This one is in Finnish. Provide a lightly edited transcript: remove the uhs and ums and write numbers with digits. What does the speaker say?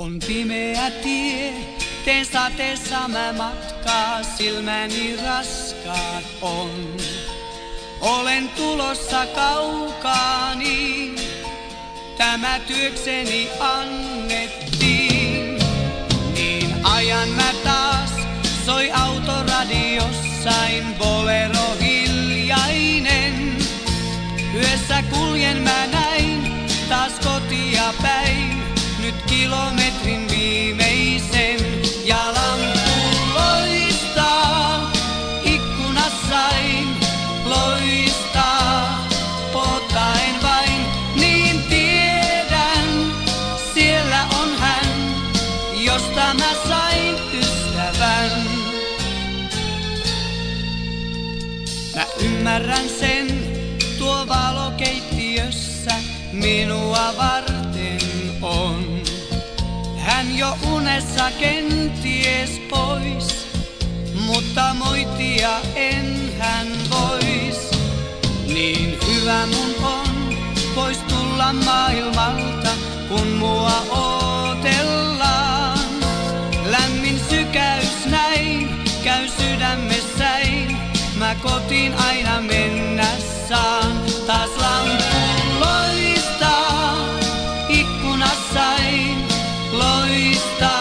On pimeä tie, teen sateessa mä matkaa, silmäni raskaat on. Olen tulossa kaukaani, tämä työkseni annettiin. Niin ajan mä taas, soi autoradiossain bolero hiljainen. Yössä kuljen mä näin, taas kotia päin, nyt kilometrin viimeisen. Ja lampu loistaa, ikkunassain loistaa, ottaen vain, niin tiedän, siellä on hän, josta mä sain ystävän. Mä ymmärrän sen, tuo valo keittiössä minua varten on. Hän jo unessa kenties pois, mutta moittia en hän vois. Niin hyvä mun on pois tulla maailmalta, kun mua odotellaan. Lämmin sykäys näin, käy sydämessäin, mä kotiin aina mennä saan. Taas lampu loistaa, ikkunassain loistaa.